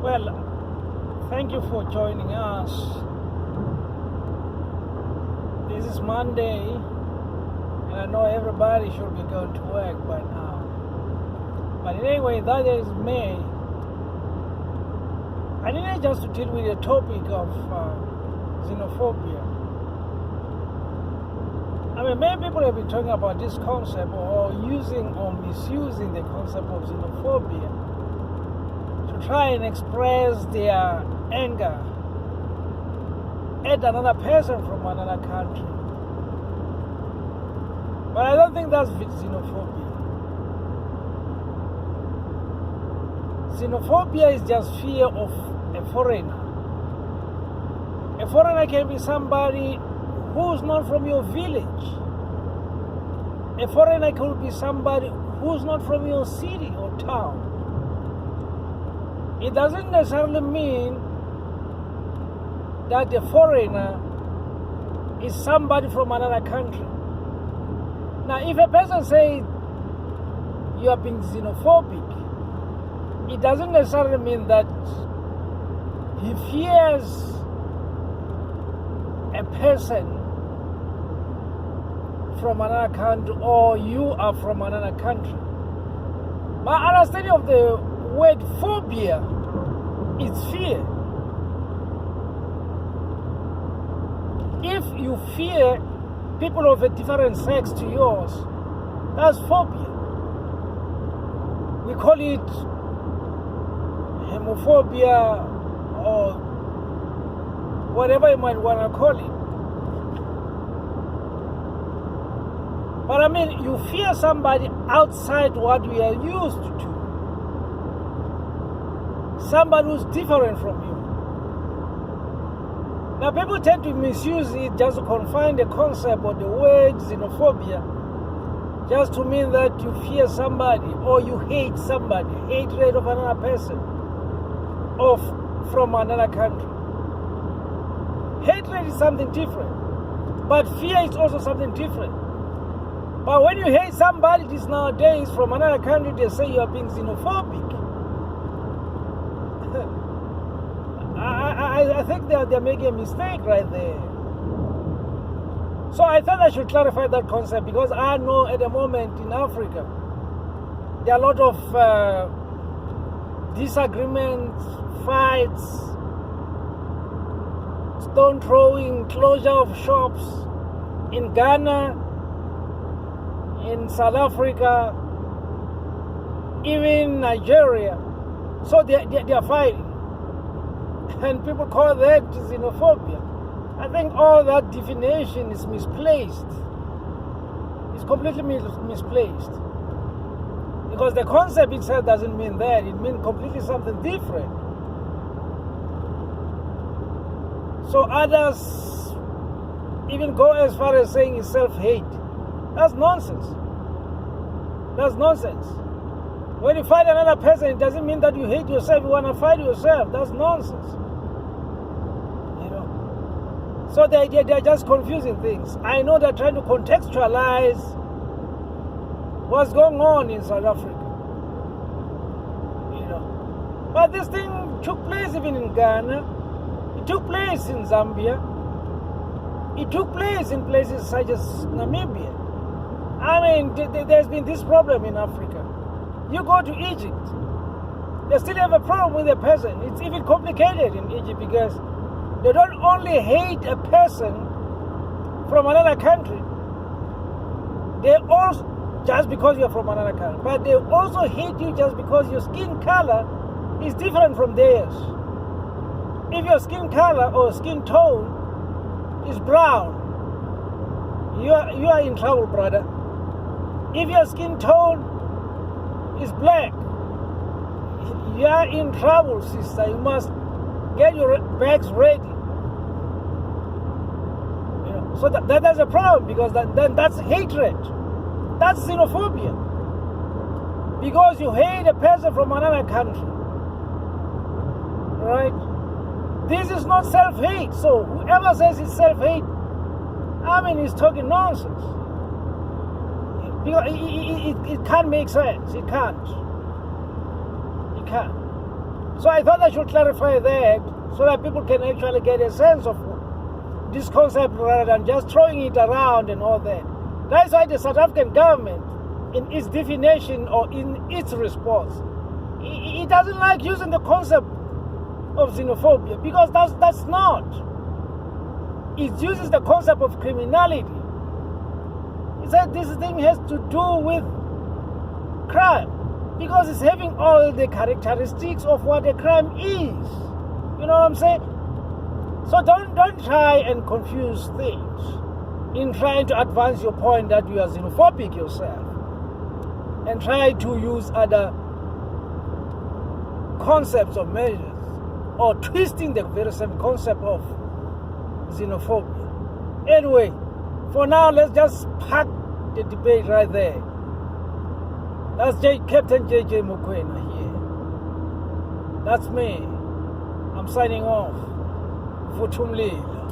Well, thank you for joining us. This is Monday, and I know everybody should be going to work by now. But anyway, that is May. I needed just to deal with the topic of xenophobia. I mean, many people have been talking about this concept or using or misusing the concept of xenophobia to try and express their anger at another person from another country. But I don't think that's xenophobia. Xenophobia is just fear of a foreigner. A foreigner can be somebody who's not from your village. A foreigner could be somebody who's not from your city or town. It doesn't necessarily mean that the foreigner is somebody from another country. Now, if a person says you are being xenophobic, it doesn't necessarily mean that he fears a person from another country or you are from another country. My understanding of the word phobia is fear. If you fear people of a different sex to yours, that's phobia. We call it homophobia or whatever you might want to call it. But I mean, you fear somebody outside what we are used to. Somebody who's different from you. Now, people tend to misuse it just to confine the concept or the word xenophobia just to mean that you fear somebody or you hate somebody, hatred of another person or from another country. Hatred is something different, but fear is also something different. But when you hate somebody these nowadays from another country, they say you are being xenophobic. I think they're making a mistake right there. So I thought I should clarify that concept because I know at the moment in Africa, there are a lot of disagreements, fights, stone throwing, closure of shops in Ghana, in South Africa, even Nigeria. So they are fighting. And people call that xenophobia. I think all that definition is misplaced. It's completely misplaced. Because the concept itself doesn't mean that. It means completely something different. So others even go as far as saying it's self-hate. That's nonsense. That's nonsense. When you fight another person, it doesn't mean that you hate yourself. You want to fight yourself. That's nonsense. So they're just confusing things. I know they're trying to contextualize what's going on in South Africa. But this thing took place even in Ghana. It took place in Zambia. It took place in places such as Namibia. I mean, there's been this problem in Africa. You go to Egypt, they still have a problem with a person. It's even complicated in Egypt because they don't only hate a person from another country, they also, just because you're from another country, but they also hate you just because your skin color is different from theirs. If your skin color or skin tone is brown, you are in trouble, brother. If your skin tone is black, you are in trouble, sister. You must get your bags ready. So that's a problem because that's hatred. That's xenophobia. Because you hate a person from another country. Right? This is not self-hate. So whoever says it's self-hate, I mean, he's talking nonsense. It can't make sense. It can't. So I thought I should clarify that so that people can actually get a sense of this concept rather than just throwing it around and all that. That's why the South African government, in its definition or in its response, it doesn't like using the concept of xenophobia because that's not. It uses the concept of criminality. It said this thing has to do with crime because it's having all the characteristics of what a crime is. You know what I'm saying? So don't try and confuse things in trying to advance your point that you are xenophobic yourself and try to use other concepts or measures or twisting the very same concept of xenophobia. Anyway, for now, let's just park the debate right there. That's Captain JJ Mukwena here. That's me. I'm signing off. Futumlila.